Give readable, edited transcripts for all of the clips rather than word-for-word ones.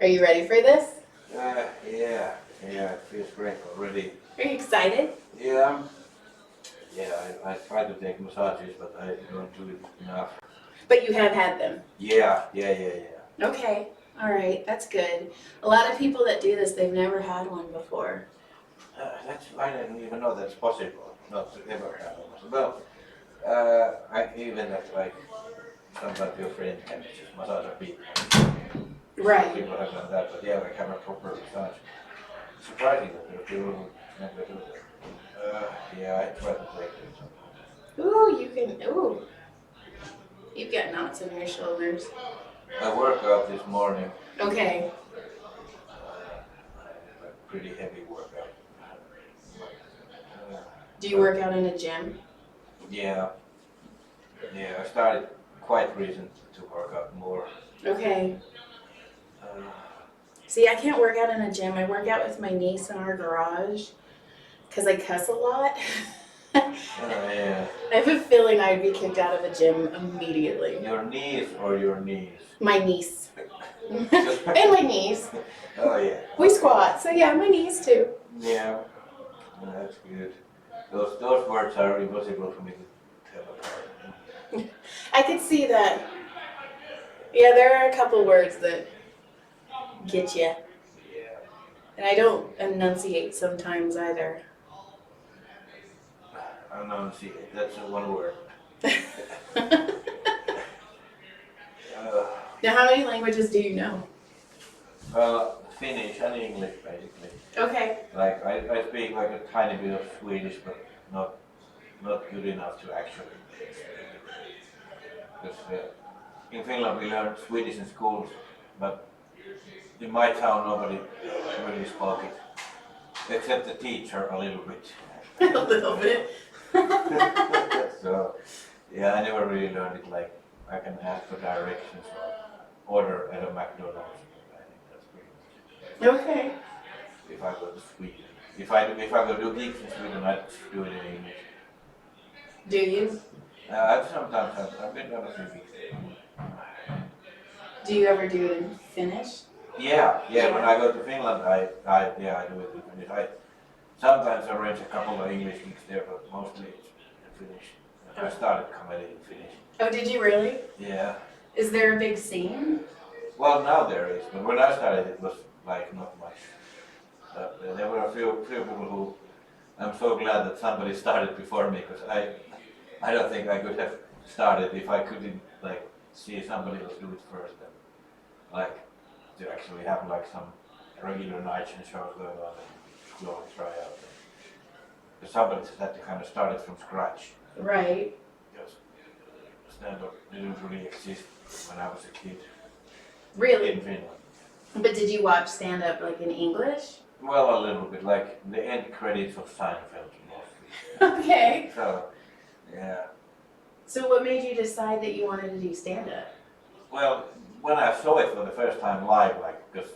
you ready for this? Yeah, it feels great already. Are you excited? Yeah, I try to take massages, but I don't do it enough. But you have had them. Yeah. Okay, all right, that's good. A lot of people that do this, they've never had one before. I didn't even know that's possible, not to ever have one. Well, I even that like sometimes your friend can just massage a bit. Right. People have done that, but yeah, like have a proper massage. Surprising that there are people who never do that. Yeah, I try to take it. Ooh, you've got knots in your shoulders. I work out this morning. Okay. Like pretty heavy workout. Do you work out in a gym? Yeah, I started quite recent to work out more. Okay. Uh, See, I can't work out in a gym. I work out with my niece in our garage because I cuss a lot. yeah. I have a feeling I'd be kicked out of a gym immediately. Your knees or your knees? My niece. And my knees. Oh yeah. We squat, so yeah, my knees too. Yeah, that's good. Those words are impossible for me to tell apart. I could see that. Yeah, there are a couple words that get you. Yeah. And I don't enunciate sometimes either. Enunciate, that's one word. Now, how many languages do you know? Finnish and English basically. Okay. Like I speak like a tiny bit of Swedish, but not good enough to actually speak it. Because in Finland we learn Swedish in schools, but in my town nobody really spoke it, except the teacher a little bit. A little bit. So yeah, I never really learned it. Like I can ask for directions or order at a McDonald's. I think that's pretty much it. Okay. If I go to Sweden, if I go do gigs in Sweden, I'd do it in English. Do you? I've been on a few gigs there. Do you ever do it in Finnish? Yeah. When I go to Finland, I do it in Finnish. Sometimes I arrange a couple of English gigs there, but mostly it's in Finnish. I started comedy in Finnish. Oh, did you really? Yeah. Is there a big scene? Well, now there is, but when I started, it was like not much. There were a few people who I'm so glad that somebody started before me, because I don't think I could have started if I couldn't like see somebody else do it first, and like to actually have like some regular nights and shows going on and slowly try out. Because somebody just had to kind of start it from scratch. Right. Because stand-up didn't really exist when I was a kid. Really? In Finland. But did you watch stand-up like in English? Well, a little bit, like the end credits of Seinfeld mostly. Okay. So, yeah. So what made you decide that you wanted to do stand-up? Well, when I saw it for the first time live, like, because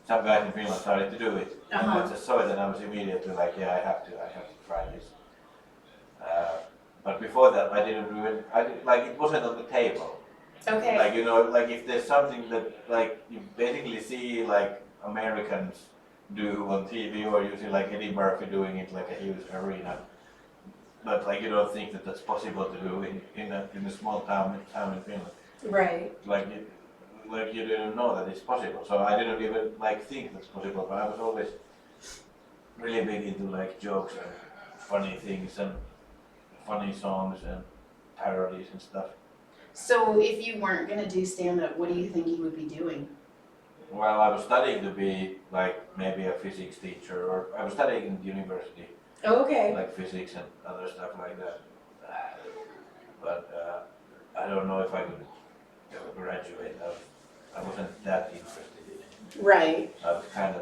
some guys in Finland started to do it, and I just saw it and I was immediately like, yeah, I have to try this. But before that, like, it wasn't on the table. Okay. Like, like if there's something that, like, you basically see, like, Americans do on TV, or you see, like, Eddie Murphy doing it, like, a huge arena. But, like, you don't think that that's possible to do in a small town in Finland. Right. Like you didn't know that it's possible. So I didn't even, like, think that's possible, but I was always really big into, like, jokes and funny things and funny songs and parodies and stuff. So if you weren't going to do stand-up, what do you think you would be doing? Well, I was studying to be like maybe a physics teacher, or I was studying in university. Oh, okay. Like physics and other stuff like that. But I don't know if I could graduate. I wasn't that interested in it. Right. I was kind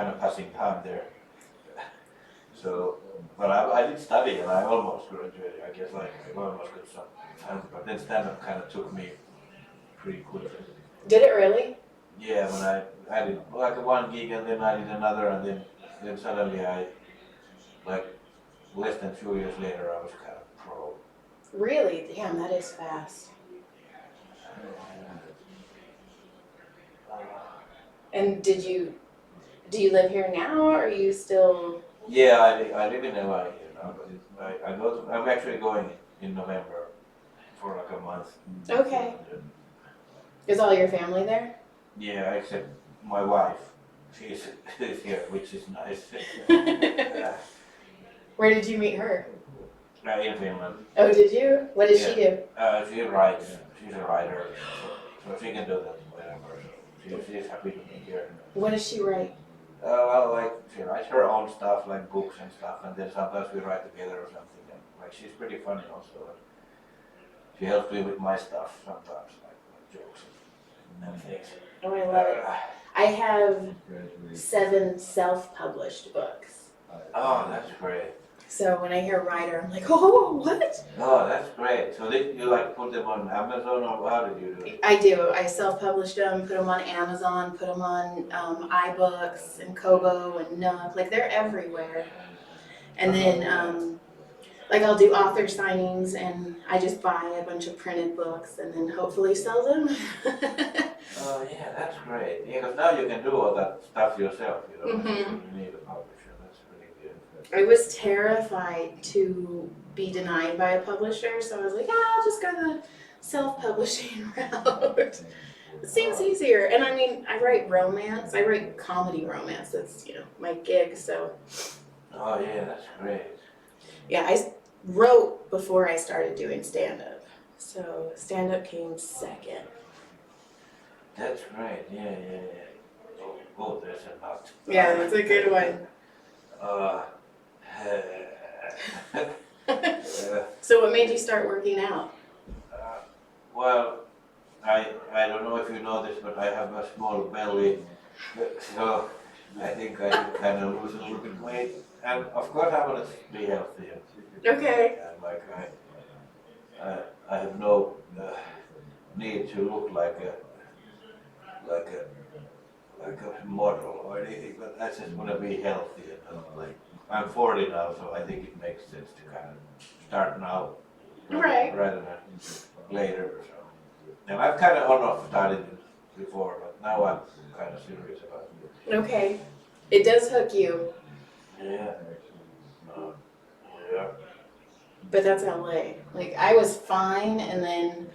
of passing time there. So, but I did study and I almost graduated. I guess like I almost got some time, but then stand-up kind of took me pretty quickly. Did it really? Yeah, when I did like one gig and then I did another, and then suddenly I, like, less than 2 years later I was kind of pro. Really? Damn, that is fast. And do you live here now, or are you still? Yeah, I live in LA here now, but I'm actually going in November for like a month. Okay. Is all your family there? Yeah, except my wife. She's here, which is nice. uh, Where did you meet her? in Finland. Oh, did you? What does she do? She writes. She's a writer, so she can do that whenever. So she's happy to be here. What does she write? Well, like she writes her own stuff, like books and stuff, and then sometimes we write together or something. And like she's pretty funny also. And she helps me with my stuff sometimes, like jokes and things. Oh, I love it. I have 7 self-published books. Oh, that's great. So when I hear writer, I'm like, oh, what? Oh, that's great. So did you like put them on Amazon or how did you do it? I do. I self-published them, put them on Amazon, put them on iBooks and Kobo and Nook. Like they're everywhere. And then like I'll do author signings and I just buy a bunch of printed books and then hopefully sell them. Oh yeah, that's great. Yeah, because now you can do all that stuff yourself. You don't Mhm. need a publisher. That's really good. I was terrified to be denied by a publisher, so I was like, I'll just go the self-publishing route. It seems easier. And I mean, I write romance. I write comedy romance. That's, my gig. So, Oh yeah, that's great. yeah, I wrote before I started doing stand-up. So, stand-up came second. That's great. Yeah. Oh, there's a nut. Yeah, that's a good one. So, what made you start working out? Well, I don't know if you know this, but I have a small belly, so I think I should kind of lose a little bit weight. And of course, I want to be healthy. Okay. And like I have no need to look like a model or anything, but I just want to be healthy. Like I'm 40 now, so I think it makes sense to kind of start now, Right. rather than later. So, and I've kind of on-off started before, but now I'm kind of serious about it. Okay. It does hook you, Yeah. Yeah. but that's LA. Like, I was fine, and then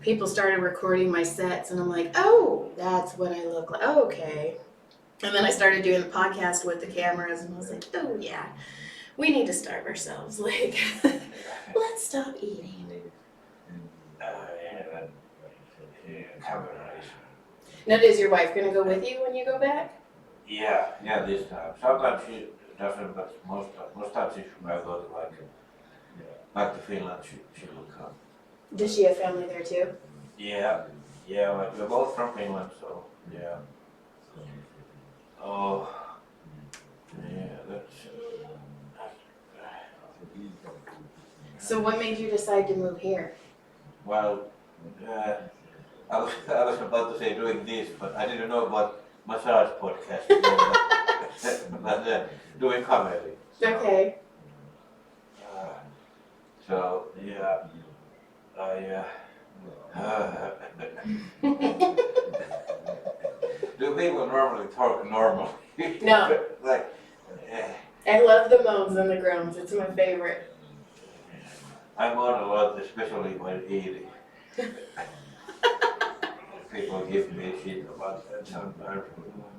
people started recording my sets, and I'm like, oh, that's what I look like. Oh, okay. And then I started doing the podcast with the cameras, and I was like, oh, yeah, we need to starve ourselves. Like, let's stop eating. Now, is your wife going to go with you when you go back? Yeah, this time. Sometimes she doesn't, but most times she might go to back to Finland. She will come. Does she have family there too? Yeah. Like we're both from Finland, so yeah. Oh, yeah. So, what made you decide to move here? Well, I was about to say doing this, but I didn't know about massage podcast. But doing comedy. So, Okay. So yeah, do people normally talk normal? No. Like, I love the moans and the groans. It's my favorite. I'm on a lot, especially when eating. People give me shit about that sometimes.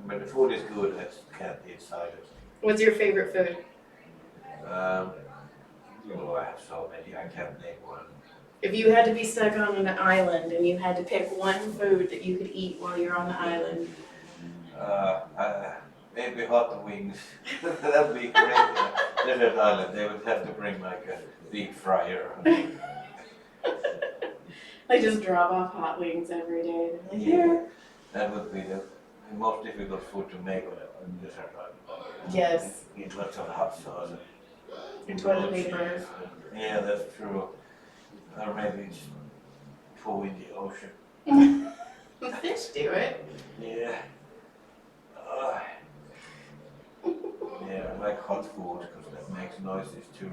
When the food is good, I just can't eat silence. What's your favorite food? I have so many, I can't name one. If you had to be stuck on an island and you had to pick one food that you could eat while you're on the island. Maybe hot wings. That'd be great. Desert island, they would have to bring like a deep fryer. I just drop off hot wings every day. They're like, here. That would be the most difficult food to make on a desert island. Yes. Eat lots of hot sauce. And toilet paper. Yeah, that's true. Or maybe it's poo in the ocean. The fish do it. Yeah. Yeah, I like hot food because that makes noises too.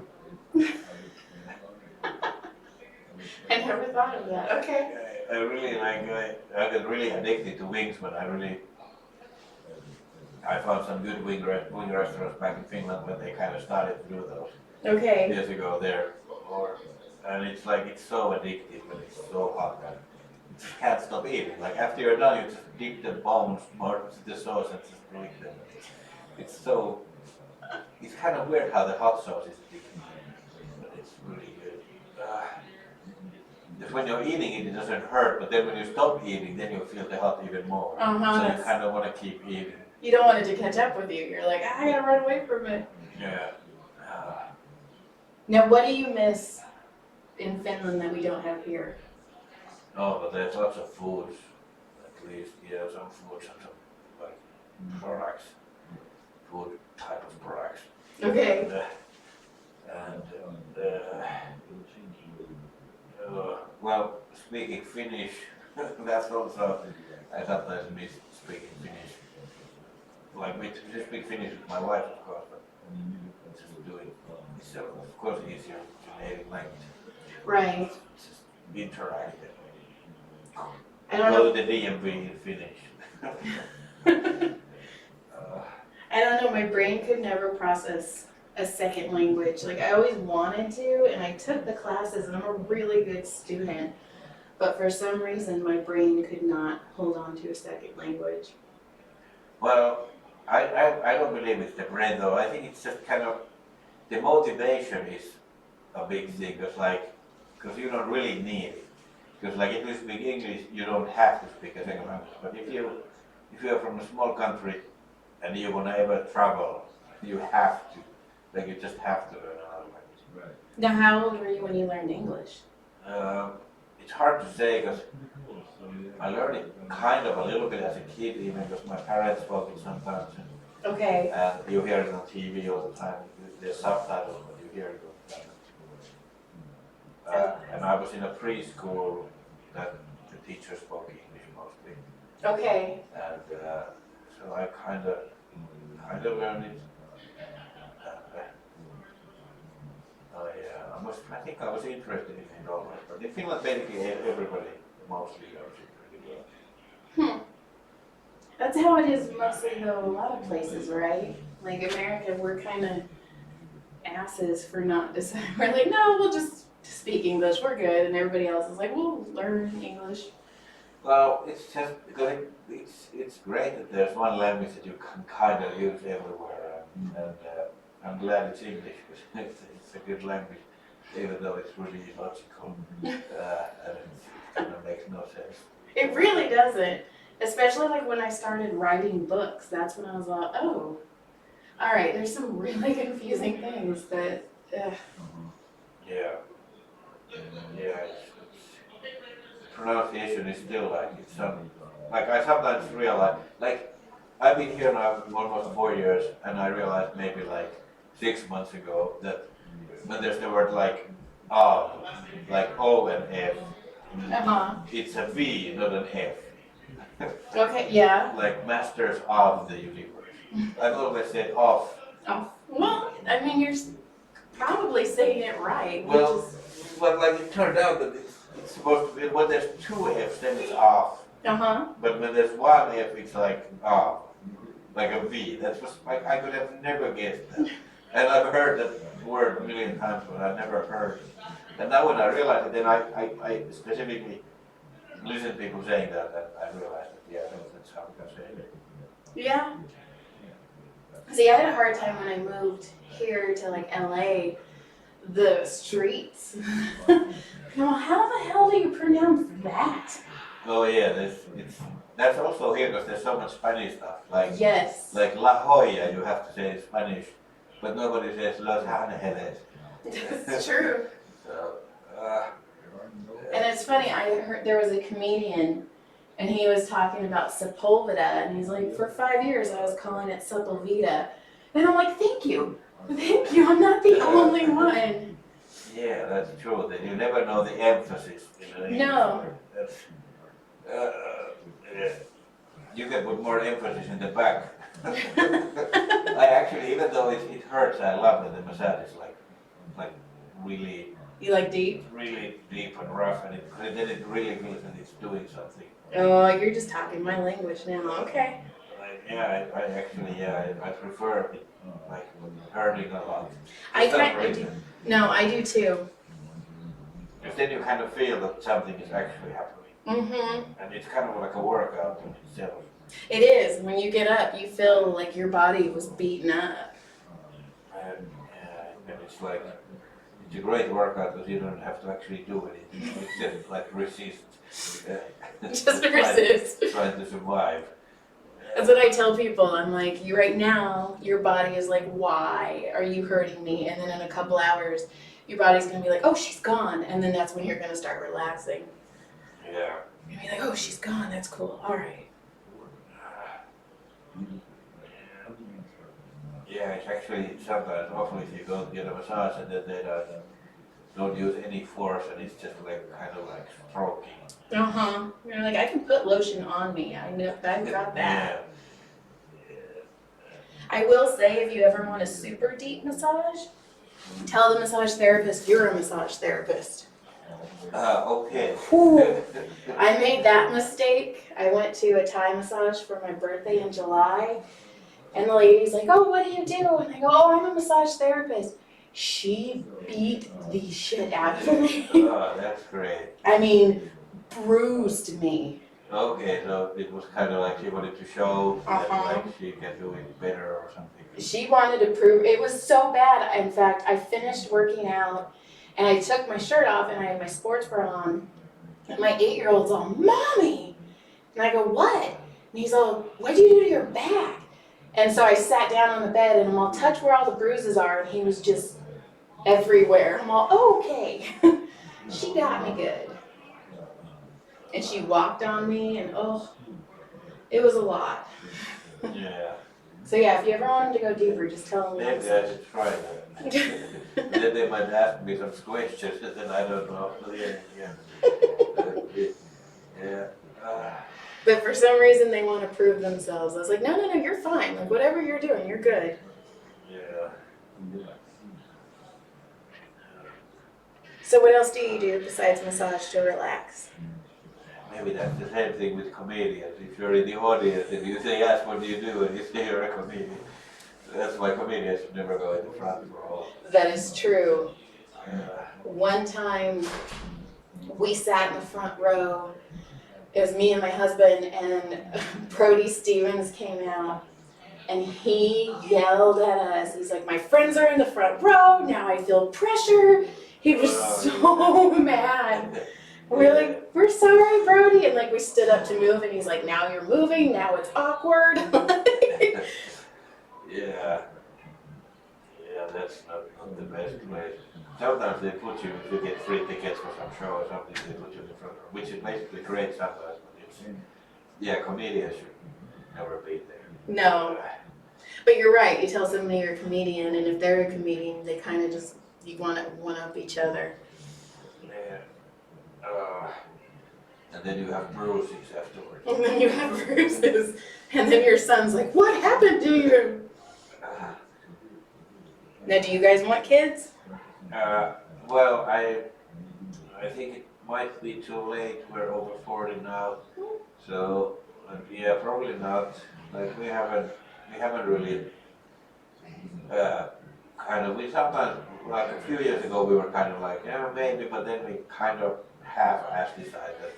And never thought of that. Okay. I really like, I got really addicted to wings when I found some good wing restaurants back in Finland when they kind of started to do those Okay. years ago there. And it's like, it's so addictive when it's so hot that you just can't stop eating. Like after you're done, you just dip the bones more to the sauce and just lick them. It's so, it's kind of weird how the hot sauce is addictive, but it's really good. Because when you're eating it, it doesn't hurt, but then when you stop eating, then you feel the hot even more. So you kind of want to keep eating. You don't want it to catch up with you. You're like, I gotta run away from it. Yeah. Now, what do you miss in Finland that we don't have here? Oh, but there's lots of foods. At least, yeah, some foods and some like products, food type of products. Okay. Well, speaking Finnish, that's also, I sometimes miss speaking Finnish. Like, we speak Finnish with my wife, of course, but just doing it's of course easier to native language. Right. Just interact. I don't Go know. to the DMV in Finnish. I don't know. My brain could never process a second language. Like I always wanted to, and I took the classes, and I'm a really good student. But for some reason, my brain could not hold on to a second language. Well, I don't believe it's the brain though. I think it's just kind of the motivation is a big thing because you don't really need it. Because like if you speak English, you don't have to speak a second language. But if you're from a small country and you want to ever travel, you have to. Like you just have to learn another language. Right. Now, how old were you when you learned English? It's hard to say because I learned it kind of a little bit as a kid, even because my parents spoke it sometimes. Okay. And you hear it on TV all the time. There's subtitles, but you hear it all the time. And I was in a preschool that the teacher spoke English mostly. Okay. And so I kind of learned it. I think I was interested in it always, but in Finland basically everybody mostly learns it pretty well. That's how it is mostly though a lot of places, right? Like America, we're kind of asses for not deciding. We're like, no, we'll just speak English, we're good. And everybody else is like, we'll learn English. Well, it's just because it's great that there's one language that you can kind of use everywhere, and I'm glad it's English because it's a good language, even though it's really illogical and it kind of makes no sense. It really doesn't. Especially like when I started writing books, that's when I was like, oh, all right, there's some really confusing things that, Yeah, pronunciation is still like it's like I sometimes realize like I've been here now almost 4 years and I realized maybe like 6 months ago that when there's the word like like O and F, it's a V, not an F. Okay, yeah. Like masters of the universe. I've always said off. Oh, well, I mean, you're probably saying it right. Well, but like it turned out that it's supposed to be, when there's 2 F's, then it's off. But when there's 1 F, it's like like a V. That's just like I could have never guessed that. And I've heard that word a million times, but I've never heard it. And now when I realized it, then I specifically listened to people saying that, and I realized that, yeah, that's how we can say it. Yeah. See, I had a hard time when I moved here to like LA, the streets. Now, how the hell do you pronounce that? Oh yeah, that's also here because there's so much Spanish stuff. Like Yes. like La Jolla, you have to say in Spanish, but nobody says Los Angeles. It's true. So, And it's funny, I heard there was a comedian and he was talking about Sepulveda and he's like, for 5 years I was calling it Sepulveda. And I'm like, thank you, I'm not the only one. yeah, that's true. That you never know the emphasis in an No. English word. That's, yeah. You can put more emphasis in the back. I actually, even though it hurts, I love that the massage is like really, You like deep? really deep and rough, and then it really feels that it's doing something. Oh, you're just talking my language now. Okay. I actually, I prefer it, like hurting a lot. I For some kind I do. reason. No, I do too. Because then you kind of feel that something is actually happening. Mm-hmm. And it's kind of like a workout in itself. It is. When you get up, you feel like your body was beaten up. And it's like, it's a great workout because you don't have to actually do anything except like resist. Just resist. Trying to survive. That's what I tell people. I'm like, you right now, your body is like, why are you hurting me? And then in a couple hours, your body's gonna be like, oh, she's gone. And then that's when you're gonna start relaxing. Yeah. You're gonna be like, oh, she's gone. That's cool. All right. Yeah, it's actually sometimes awful if you go get a massage and then they don't use any force and it's just like kind of like stroking. Uh-huh. You're like, I can put lotion on me. I know, I've got that. Yeah. I will say, if you ever want a super deep massage, tell the massage therapist you're a massage therapist. Okay. Whew. I made that mistake. I went to a Thai massage for my birthday in July, and the lady's like, oh, what do you do? And I go, oh, I'm a massage therapist. She beat the shit out of me. Oh, that's great. I mean, bruised me. Okay, so it was kind of like she wanted to show that Uh-huh. like she can do it better or something. She wanted to prove, it was so bad. In fact, I finished working out, and I took my shirt off, and I had my sports bra on, and my 8-year-old's all, Mommy! And I go, what? And he's all, what'd you do to your back? And so I sat down on the bed, and I'm all, touch where all the bruises are, and he was just everywhere. I'm all, oh, okay. She got me good. And she walked on me, and oh, it was a lot. Yeah. So yeah, if you ever want him to go deeper, just tell him. Maybe I should try that. Then they might ask me some questions and then I don't know. Yeah. But for some reason, they want to prove themselves. I was like, no, you're fine. Like, whatever you're doing, you're good. Yeah. So what else do you do besides massage to relax? Maybe that's the same thing with comedians. If you're in the audience and you say, yes, what do you do? And you say you're a comedian. That's why comedians should never go in the front row. That is true. One time, we sat in the front row. It was me and my husband, and Brody Stevens came out, and he yelled at us. He's like, my friends are in the front row, now I feel pressure. He was so mad. We're like, we're sorry, Brody. And like, we stood up to move, and he's like, now you're moving, now it's awkward. Yeah, that's not the best place. Sometimes they put you, if you get free tickets for some show or something, they put you in the front row, which is basically great sometimes, but it's, yeah, comedians should never be there. No. But you're right, you tell somebody you're a comedian, and if they're a comedian, they kind of just, you want to one-up each other. Yeah. And then you have bruises afterwards. And then you have bruises, and then your son's like, what happened to you? Now, do you guys want kids? Well, I think it might be too late. We're over 40 now, so yeah, probably not. Like we haven't really we sometimes, like a few years ago, we were kind of like, yeah, maybe, but then we kind of half-assed decided.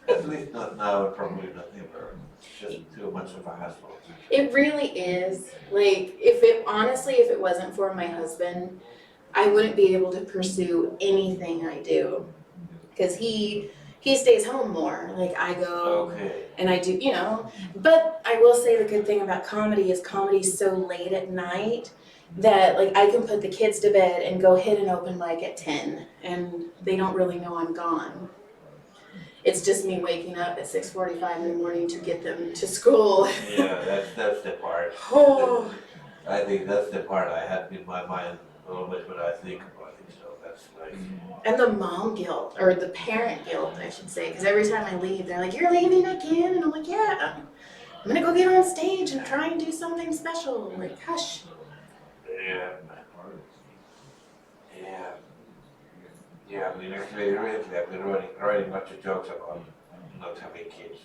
At least not now, and probably not ever. It's just too much of a hassle. It really is. Like, honestly, if it wasn't for my husband, I wouldn't be able to pursue anything I do. Because he stays home more. Like, I go and I do, But I will say the good thing about comedy is comedy's so late at night that, like, I can put the kids to bed and go hit an open mic at 10, and they don't really know I'm gone. It's just me waking up at 6:45 in the morning to get them to school. Yeah, that's the part. Oh. I think that's the part I had in my mind always when I think about it. So that's like. And the mom guilt, or the parent guilt, I should say, because every time I leave, they're like, "You're leaving again," and I'm like, "Yeah, I'm gonna go get on stage and try and do something special." I'm like, hush. Yeah. Yeah. Yeah, I mean, actually, recently I've been writing much of jokes about not having kids.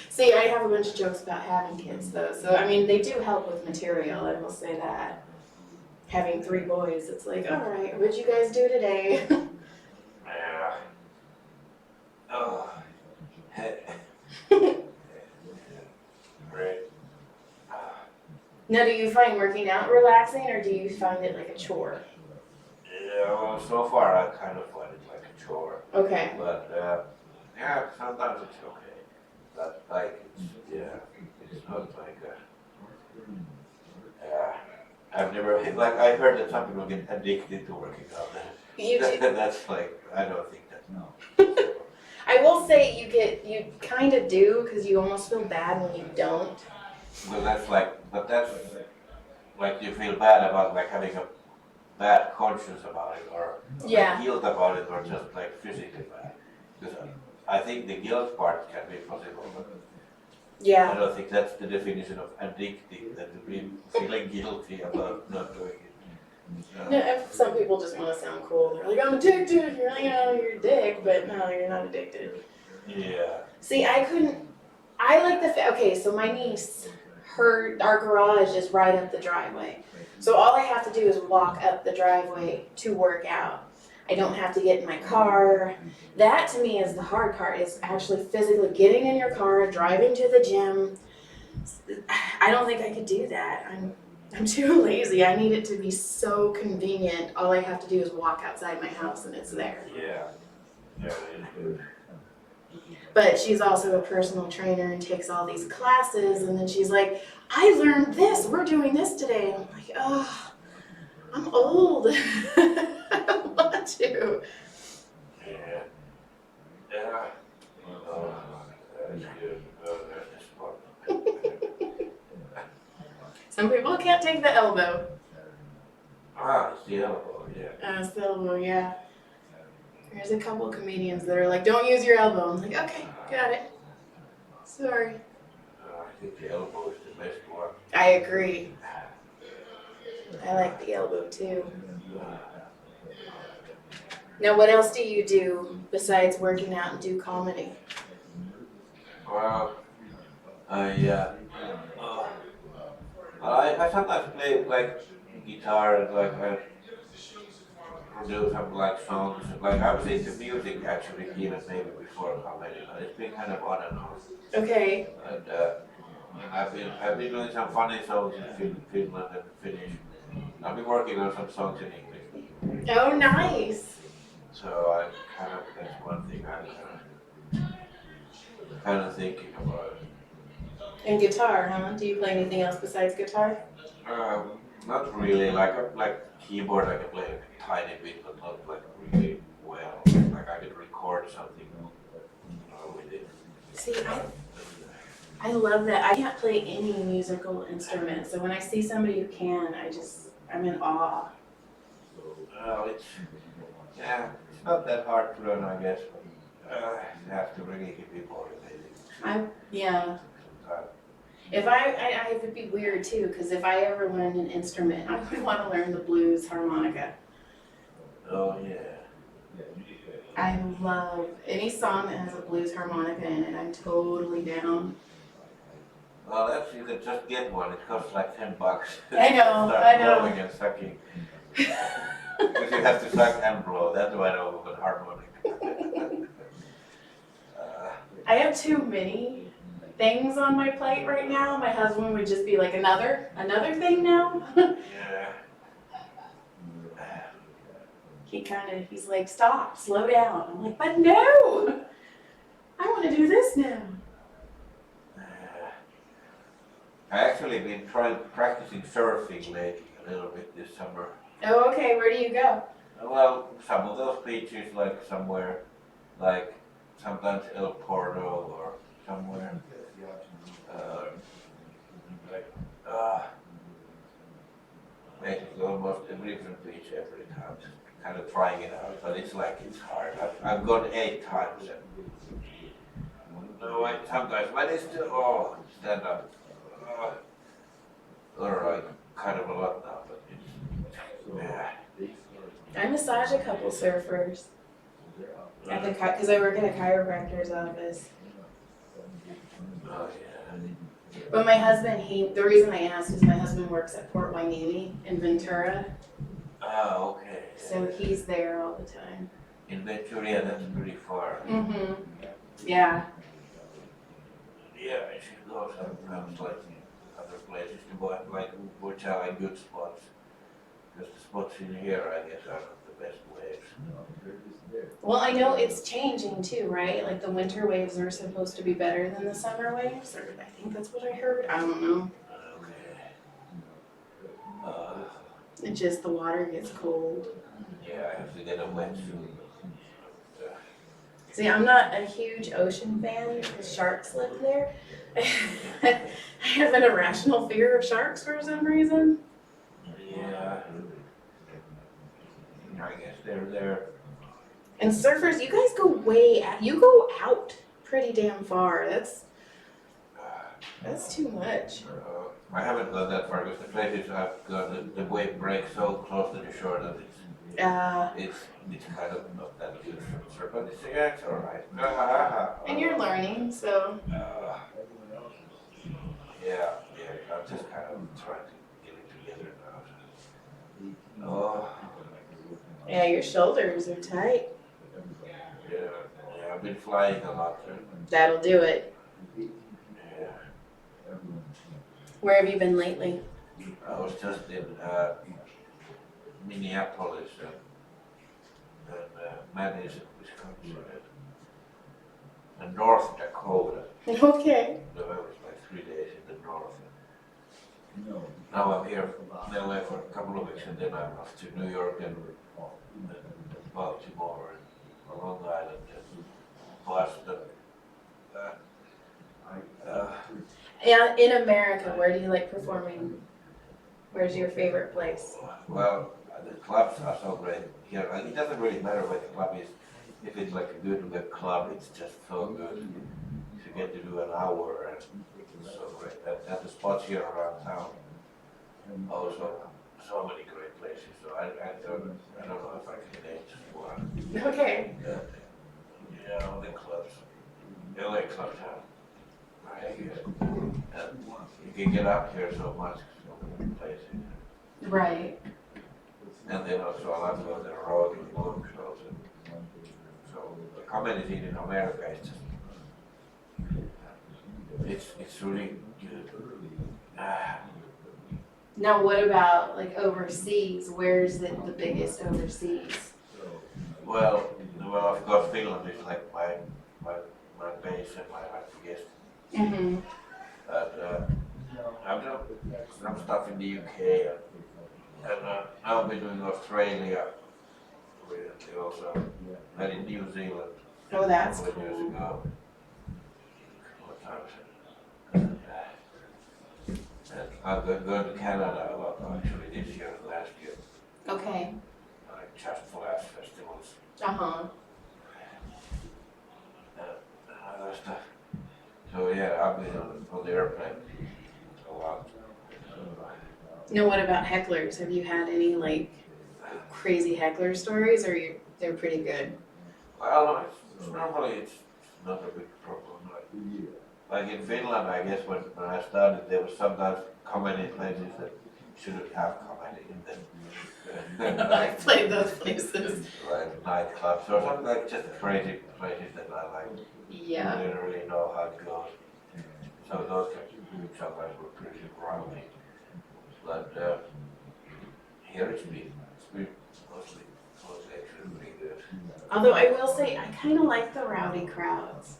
See, I have a bunch of jokes about having kids though, so I mean they do help with material, I will say that. Having 3 boys, it's like, alright, what'd you guys do today? Yeah. Oh. Right. Now, do you find working out relaxing or do you find it like a chore? Yeah, well, so far I kind of find it like a chore. Okay. But, yeah, sometimes it's okay. But, like, it's not like I've never, like, I heard that some people get addicted to working out. You do. That's like, I don't think that's I will say you kind of do because you almost feel bad when you don't. but that's like you feel bad about like having a bad conscience about it or Yeah. like guilt about it or just like physically bad. Because I think the guilt part can be possible, but I Yeah. don't think that's the definition of addicting, that to be feeling guilty about not doing it. No, and some people just want to sound cool. They're like, I'm addicted. You're like, oh, you're a dick, but no, you're not addicted. Yeah. See, I like okay, so my niece, our garage is right up the driveway. So all I have to do is walk up the driveway to work out. I don't have to get in my car. That to me is the hard part, is actually physically getting in your car, driving to the gym. I don't think I could do that. I'm too lazy. I need it to be so convenient. All I have to do is walk outside my house and it's there. Yeah. Yeah, it is good. But she's also a personal trainer and takes all these classes, and then she's like, I learned this, we're doing this today. And I'm like, oh, I'm old. I don't want to. Yeah. Yeah. Oh, that's good. Oh, that's fun. Some people can't take the elbow. It's the elbow, yeah. It's the elbow, yeah. There's a couple comedians that are like, don't use your elbow. I'm like, okay, got it. Sorry. I think the elbow is the best one. I agree. I like the elbow too. Now, what else do you do besides working out and do comedy? Well, I sometimes play like guitar and like I do some like songs. Like I was into music actually even maybe before comedy, but it's been kind of on and off. Okay. And I've been doing some funny songs in Finland and Finnish. I've been working on some songs in English. Oh, nice. So I that's one thing I'm kind of thinking about. And guitar, huh? Do you play anything else besides guitar? Not really. Like keyboard, I can play a tiny bit, but not like really well. Like I could record something with it. See, I love that. I can't play any musical instrument, so when I see somebody who can, I'm in awe. Well, it's not that hard to learn, I guess. But you have to really be motivated. Yeah. Sometimes. If I would be weird too, because if I ever learned an instrument, I would want to learn the blues harmonica. Oh yeah. I love any song that has a blues harmonica in it. I'm totally down. Well, that's you can just get one. It costs like $10. I know. Start blowing and sucking. Because you have to suck and blow. That's why I know with harmonica. I have too many things on my plate right now. My husband would just be like, another thing now. Yeah. He's like, stop, slow down. I'm like, but no, I want to do this now. I actually been practicing surfing lately a little bit this summer. Oh, okay, where do you go? Well, some of those beaches, like somewhere, like sometimes El Porto or somewhere. Basically almost a different beach every time. Kind of trying it out, but it's hard. I've gone 8 times. No, sometimes, but it's still, stand up. Or like kind of a lot now, but it's, I massage a couple surfers at the because I work at a chiropractor's office. Oh, yeah. But my husband, the reason I asked is my husband works at Port Wainini in Ventura, Oh, okay. so he's there all the time. In Ventura, that's pretty far. Mm-hmm. Yeah. Yeah, I should go sometimes like other places to buy, like which are like good spots. Because the spots in here, I guess, are not the best waves. Well, I know it's changing too, right? Like the winter waves are supposed to be better than the summer waves, or I think that's what I heard. I don't know. Okay. Uh, It's just the water gets cold. yeah, I have to get a wetsuit. See, I'm not a huge ocean fan because sharks live there. I have an irrational fear of sharks for some reason. Yeah. I guess they're there. And surfers, you guys go you go out pretty damn far. That's too much. I haven't gone that far because the places I've gone, the wave breaks so close to the shore that it's kind of not that good for surf, but yeah, it's alright. And you're learning, so. Yeah, I'm just kind of trying to get it together now. Oh, Yeah, your shoulders are tight. yeah, I've been flying a lot. That'll do it. Yeah. Where have you been lately? I was just in Minneapolis and Madison, Wisconsin, and North Dakota. Okay. So I was like 3 days in the north. Now I'm here in LA for a couple of weeks, and then I'm off to New York and Baltimore and Long Island and Boston. Yeah, in America, where do you like performing? Where's your favorite place? Well, the clubs are so great here. Like, it doesn't really matter where the club is. If it's like a good club, it's just so good. You get to do an hour, and it's so great. And the spots here around town, also so many great places. So I don't know if I can name just one. Okay. Yeah, all the clubs. LA clubs are right here. And you can get up here so much, so many places. Right. And then also I love to go to the road with long shows. So the comedy scene in America is just, it's really good. Now, what about like overseas? Where's it the biggest overseas? Well, of course Finland is like my base and my biggest. Mm-hmm. But I've done some stuff in the UK and now I've been doing Australia recently also, and in New Zealand. Oh, that's a couple of years cool. ago. A couple of times. And I'm going to Canada a lot actually this year and last year. Okay. Like Just for Laughs festivals Uh-huh. and other stuff. So yeah, I've been on the airplane a lot. Now, what about hecklers? Have you had any like crazy heckler stories, or they're pretty good? Well, normally it's not a big problem. Like in Finland, I guess when I started, there was sometimes comedy places that shouldn't have comedy in them. I've played those places. Like nightclubs or something like just crazy places that I like. Yeah. I didn't really know how it goes. So those sometimes were pretty rowdy. But here it's been mostly actually pretty good. Although I will say, I kind of like the rowdy crowds.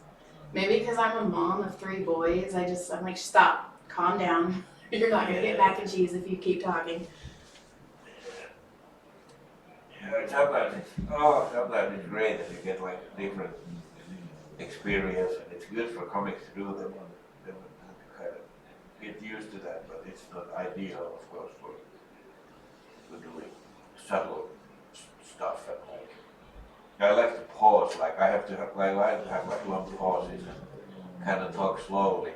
Maybe because I'm a mom of 3 boys, I'm like, stop, calm down. You're not gonna get mac and cheese if you keep talking. Yeah, sometimes it's great that you get like different experience, and it's good for comics to do them. They would have to kind of get used to that, but it's not ideal, of course, for doing subtle stuff and like. I like to pause, like I like to have like long pauses and kind of talk slowly.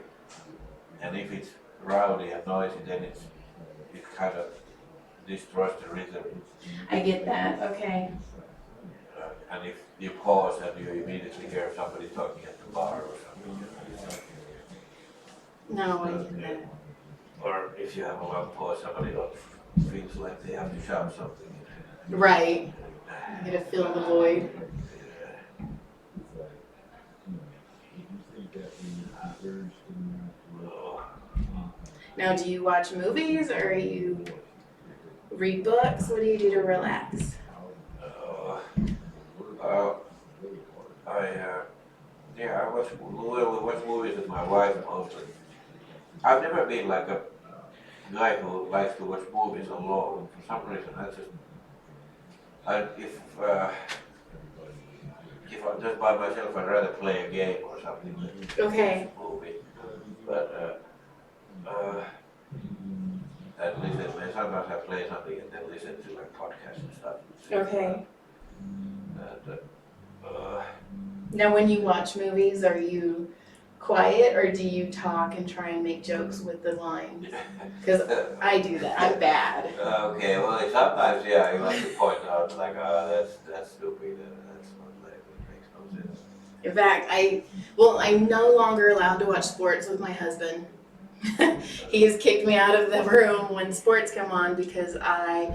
And if it's rowdy and noisy, then it kind of destroys the rhythm. I get that. Okay. And if you pause and you immediately hear somebody talking at the bar or something, No, I get that. or if you have a long pause, somebody else feels like they have to shout something. Right. You gotta fill the void. Now, do you watch movies or you read books? What do you do to relax? Uh, I watch movies with my wife mostly. I've never been like a guy who likes to watch movies alone. For some reason, if I'm just by myself, I'd rather play a game or something than Okay. watch a movie. But and listen, sometimes I play something and then listen to like podcasts and stuff. Okay. And, uh, Now, when you watch movies, are you quiet or do you talk and try and make jokes with the lines? Because I do that. I'm bad. Okay, well, sometimes, yeah, you have to point out, like, that's stupid, that's not like, it makes no sense. In fact, I'm no longer allowed to watch sports with my husband. He has kicked me out of the room when sports come on because I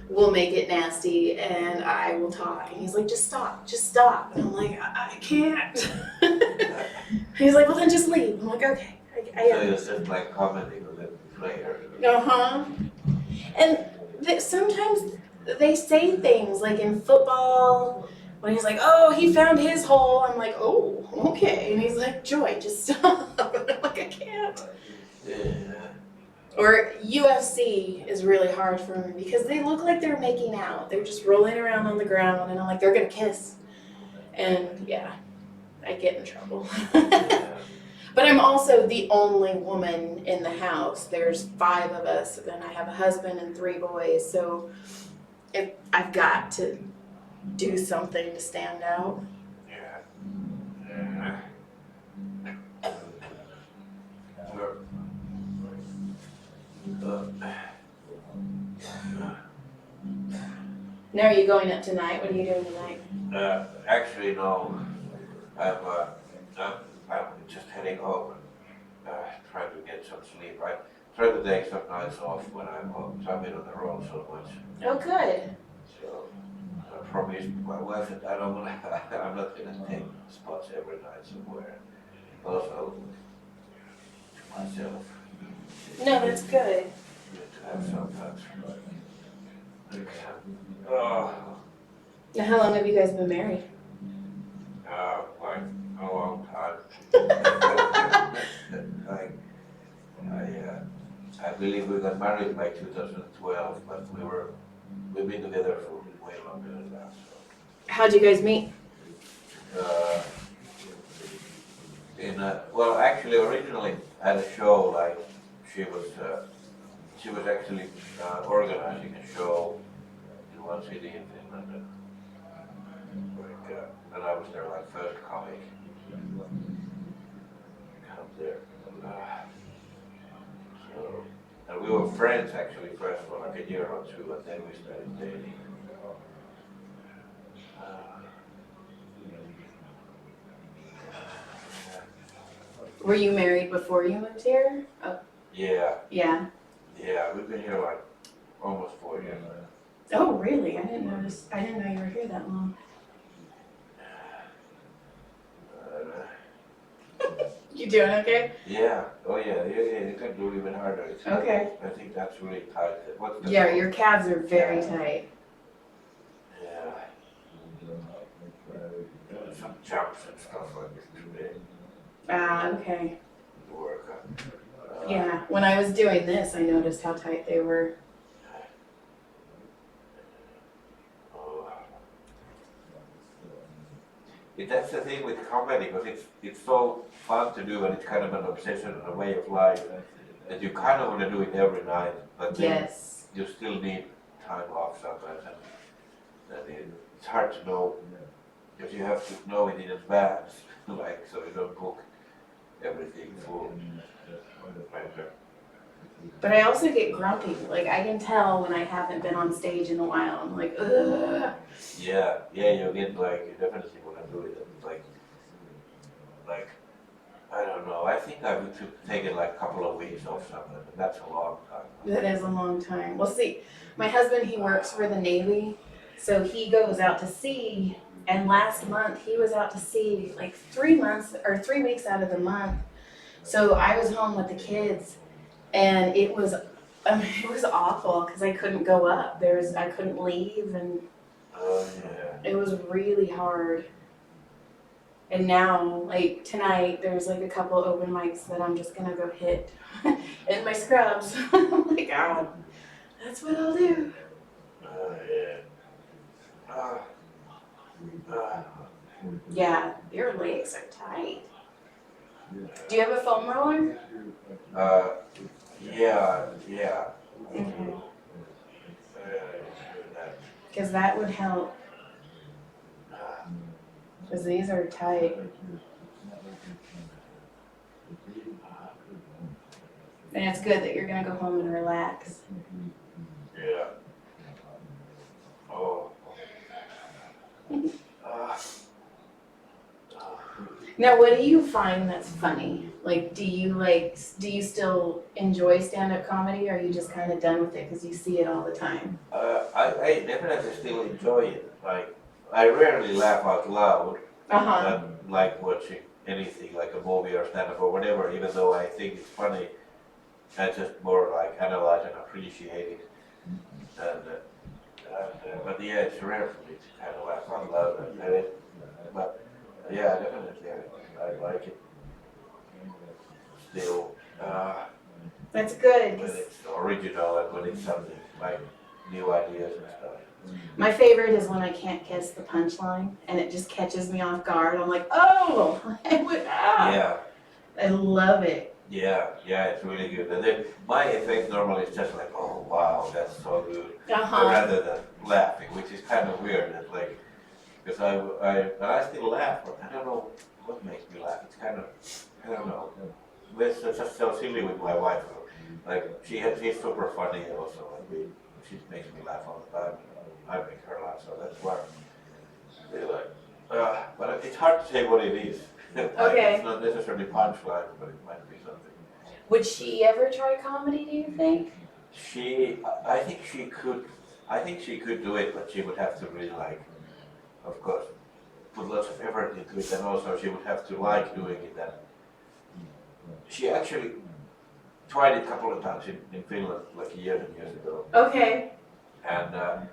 will make it nasty and I will talk. And he's like, just stop. And I'm like, I can't. He's like, well, then just leave. I'm like, okay. So it's just like commenting on the player. Uh-huh. And sometimes they say things like in football when he's like, oh, he found his hole. I'm like, oh, okay. And he's like, Joy, just stop. And I'm like, I can't. Yeah. Or UFC is really hard for me because they look like they're making out. They're just rolling around on the ground and I'm like, they're going to kiss. And yeah, I get in trouble. But I'm also the only woman in the house. There's 5 of us, and I have a husband and 3 boys. So I've got to do something to stand out. Yeah. Now, are you going up tonight? What are you doing tonight? Actually, no. I'm just heading home and trying to get some sleep. I try to take some nights off when I'm home, so I've been on the road so much. Oh, good. So I promised my wife that I'm not going to take spots every night somewhere. Also, to myself. No, that's good. Good to have sometimes. Oh, Now, how long have you guys been married? like a long time. like, I believe we got married by 2012, but we've been together for way longer than that. So. How'd you guys meet? Well, actually, originally at a show, like she was actually organizing a show in one city in Finland, and I was there like first comic. Come there. So, and we were friends actually first for like a year or 2, and then we started dating. Were you married before you moved here? Oh. Yeah. Yeah. Yeah, we've been here like almost 4 years now. Oh, really? I didn't know you were here that long. You doing okay? Yeah. Oh yeah. You can do even harder. Okay. I think that's really tight. Yeah, your calves are very tight. Yeah. Some jumps and stuff like this today. Okay. To work on. Yeah, when I was doing this, I noticed how tight they were. That's the thing with comedy, because it's so fun to do, and it's kind of an obsession and a way of life that you kind of want to do it every night, but then you still need time off sometimes, and it's hard to know, because you have to know it in advance, like, so you don't book everything full. But I also get grumpy. Like I can tell when I haven't been on stage in a while. I'm like, ugh. Yeah, you get like, you definitely want to do it. Like, I don't know. I think I would take it like a couple of weeks or something, but that's a long time. That is a long time. Well, see, my husband, he works for the Navy, so he goes out to sea. And last month, he was out to sea like 3 months or 3 weeks out of the month. So I was home with the kids, and it was awful because I couldn't go up. I couldn't leave, and Oh yeah. it was really hard. And now, like tonight, there's like a couple open mics that I'm just gonna go hit in my scrubs. I'm like, oh, that's what I'll do. Yeah. Uh, uh, Yeah, your legs are tight. Do you have a foam roller? uh, yeah. Okay. Uh, Because that would help. Because these are tight. And it's good that you're gonna go home and relax. Yeah. Oh. Now, what do you find that's funny? Like, do you still enjoy stand-up comedy, or are you just kind of done with it because you see it all the time? I definitely still enjoy it. Like, I rarely laugh out loud, Uh-huh. but like watching anything like a movie or stand-up or whatever, even though I think it's funny, I just more like analyze and appreciate it. But yeah, it's rare for me to kind of laugh out loud at it. But yeah, definitely, I like it still. That's good. When 'Cause it's original and when it's something like new ideas and stuff. my favorite is when I can't guess the punchline and it just catches me off guard. I'm like, oh, Yeah, I love it. it's really good. And then my effect normally is just like, oh wow, that's so good, Uh-huh. rather than laughing, which is kind of weird. That like, because I still laugh, but I don't know what makes me laugh. It's kind of, I don't know. It's just so silly with my wife. Like she's super funny also. She makes me laugh all the time. I make her laugh, so that's why. But it's hard to say what it is. Okay. It's not necessarily punchline, but it might be something. Would she ever try comedy, do you think? I think she could. I think she could do it, but she would have to really like, of course, put lots of effort into it, and also she would have to like doing it. And she actually tried it a couple of times in Finland, like years and years ago, Okay. and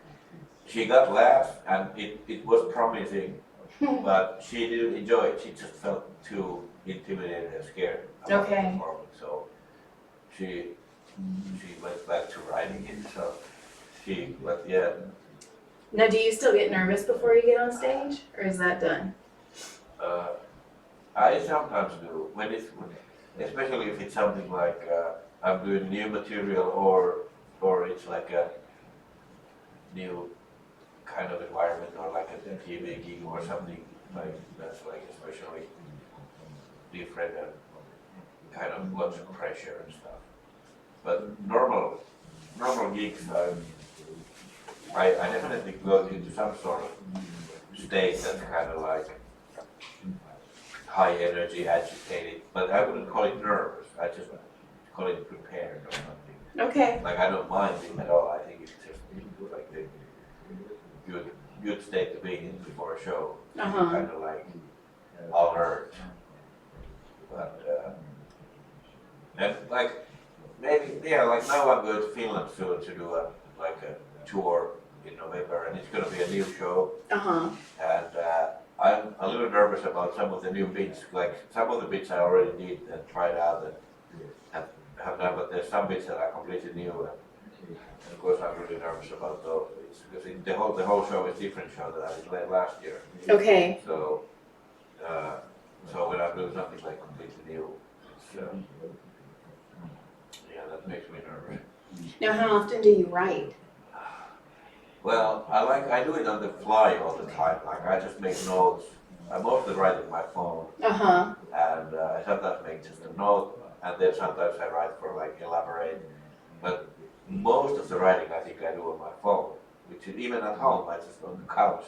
she got laughs, and it was promising. But she didn't enjoy it. She just felt too intimidated and scared about Okay. performing. So she went back to writing it. So but yeah, Now, do you still get nervous before you get on stage, or is that done? uh, I sometimes do especially if it's something like I'm doing new material or it's like a new kind of environment or like a TV gig or something like that's like especially different and kind of lots of pressure and stuff. But normal gigs, I definitely go into some sort of state that's kind of like high energy, agitated, but I wouldn't call it nervous. I just call it prepared or something. Okay. Like I don't mind it at all. I think it's just like the good state to be in before a show. Uh-huh. Kind of like alert. But and like maybe like now I'm going to Finland soon to do a tour in November, and it's going to be a new show. Uh-huh. And I'm a little nervous about some of the new bits. Like some of the bits I already did and tried out and have done, but there's some bits that are completely new. And of course, I'm really nervous about those bits because the whole show is a different show that I did last year. Okay. So when I'm doing something like completely new, it's, that makes me nervous. Now, how often do you write? Well, I do it on the fly all the time. Like I just make notes. I mostly write it on my phone, Uh-huh. and I sometimes make just a note, and then sometimes I write for like elaborate. But most of the writing I think I do on my phone, which is even at home. I just on the couch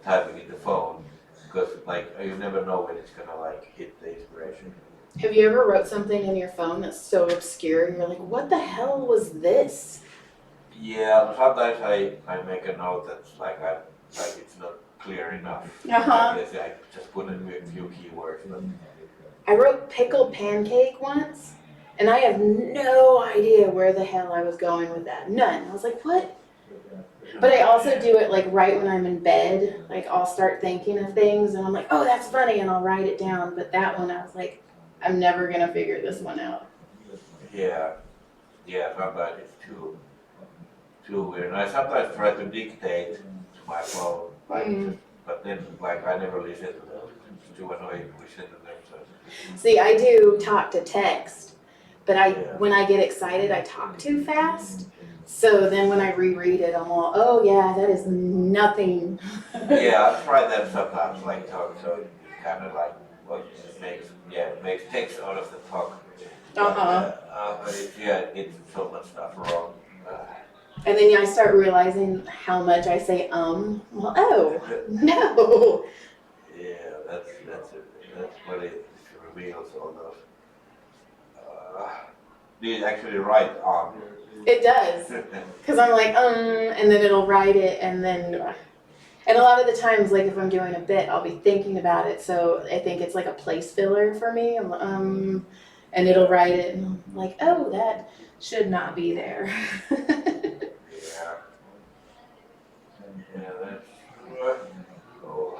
typing in the phone because like you never know when it's gonna like hit the inspiration. Have you ever wrote something in your phone that's so obscure you're like, what the hell was this? Yeah, sometimes I make a note that's like it's not clear enough. Uh-huh. I just put in a few keywords. But I wrote pickled pancake once, and I have no idea where the hell I was going with that. None. I was like, what? But I also do it like right when I'm in bed. Like I'll start thinking of things, and I'm like, oh, that's funny, and I'll write it down. But that one, I was like, I'm never gonna figure this one out. yeah, sometimes it's too weird. And I sometimes try to dictate to my phone, like but then like I never listen to them. It's too annoying to listen to them. So. See, I do talk to text, but Yeah. when I get excited, I talk too fast. So then when I reread it, I'm all, oh yeah, that is nothing. Yeah, I try that sometimes, like talk, so it kind of like it makes text out of the talk. It's so much stuff wrong. And then I start realizing how much I say well, oh no. Yeah, that's what it reveals all those. Do you actually write on? It does, because I'm like and then it'll write it, and a lot of the times, like if I'm doing a bit, I'll be thinking about it, so I think it's like a place filler for me. And it'll write it, and I'm like, oh, that should not be there. Yeah, that's right. Oh.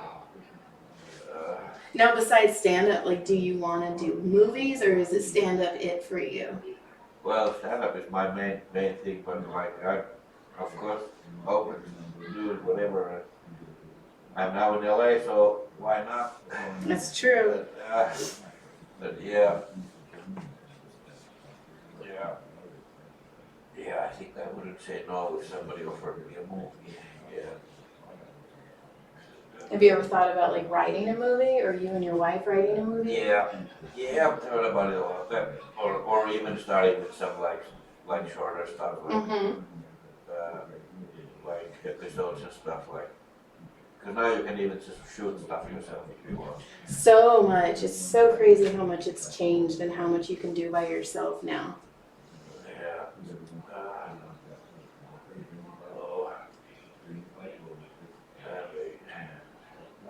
Now, besides stand-up, like, do you want to do movies, or is it stand-up it for you? Well, stand-up is my main thing, but like I'm of course open to do whatever. I'm now in LA, so why not? That's true. But yeah, I think I wouldn't say no if somebody offered me a movie. Yeah. Have you ever thought about like writing a movie, or you and your wife writing a movie? Yeah, I've thought about it a lot, or even starting with some like shorter stuff, like episodes and stuff like. Because now you can even just shoot stuff yourself if you want. So much. It's so crazy how much it's changed and how much you can do by yourself now. Yeah. Oh.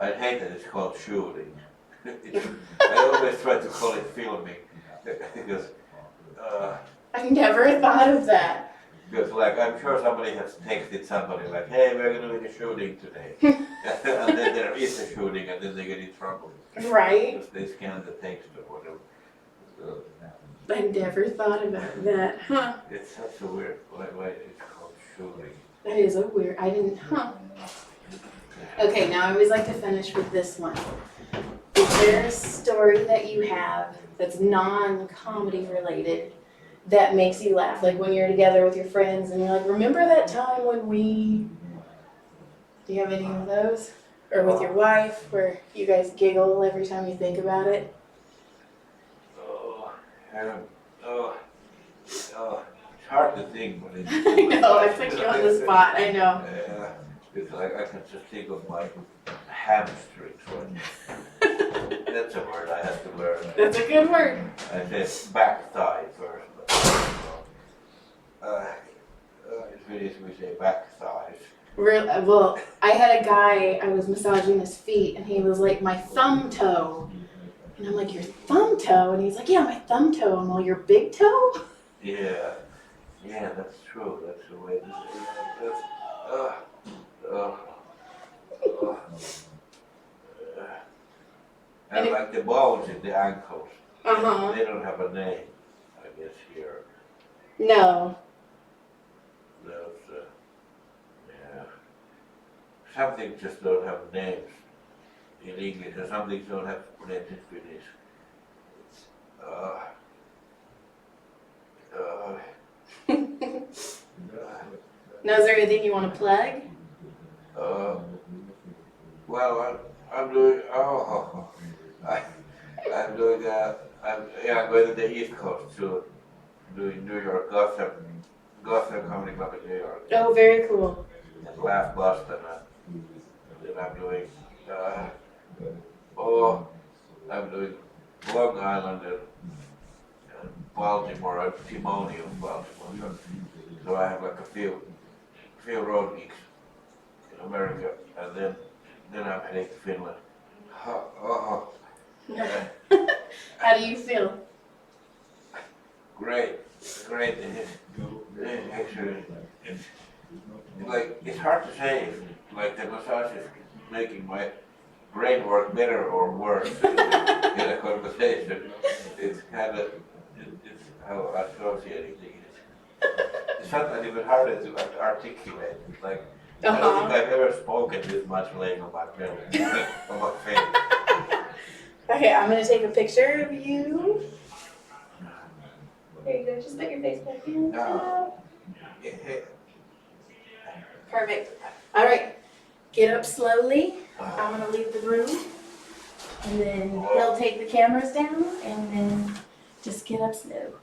I hate that it's called shooting. I always try to call it filming because. I never thought of that. Because like I'm sure somebody has texted somebody like, hey, we're gonna do the shooting today. And then there is a shooting and then they get in trouble. Right? Because they scan the text or whatever. So, I never thought about that. Huh. it's such a weird why it's called shooting. That is a weird, I didn't, Okay, now I always like to finish with this one. Is there a story that you have that's non-comedy related that makes you laugh? Like when you're together with your friends and you're like, remember that time when we... Do you have any of those? Or with your wife where you guys giggle every time you think about it? It's hard to think when it's... I know, I put you on the spot, I know. Yeah, it's like I can just think of my hamstrings. That's a word I have to learn. That's a good word. I said back thigh first. In Swedish we say back thighs. Well, I had a guy, I was massaging his feet, and he was like, my thumb toe. And I'm like, your thumb toe? And he's like, yeah, my thumb toe. I'm like, your big toe? Yeah, that's true. That's the way to say it. And like the bones in the ankles, they don't have a name, I guess, here. No. Some things just don't have names in English, and some things don't have names in Finnish. Now, is there anything you want to plug? Well, I'm doing. I'm doing, I'm going to the East Coast soon. Doing New York, Gotham Comedy Club in New York. Oh, very cool. And Laugh Boston. Then I'm doing, oh, I'm doing Long Island and Baltimore and Timonium, Baltimore. So I have like a few road weeks in America, and then I'm heading to Finland. Oh, How do you feel? great. Actually, like it's hard to say if like the massage is making my brain work better or worse in a conversation. It's kind of it's how associating things. It's sometimes even harder to articulate. Like I don't think I've ever spoken this much laying on my belly, on my face. Okay, I'm gonna take a picture of you. There you go, just put your face back in. Perfect. All right, get up slowly. I'm gonna leave the room. And then he'll take the cameras down and then just get up slow.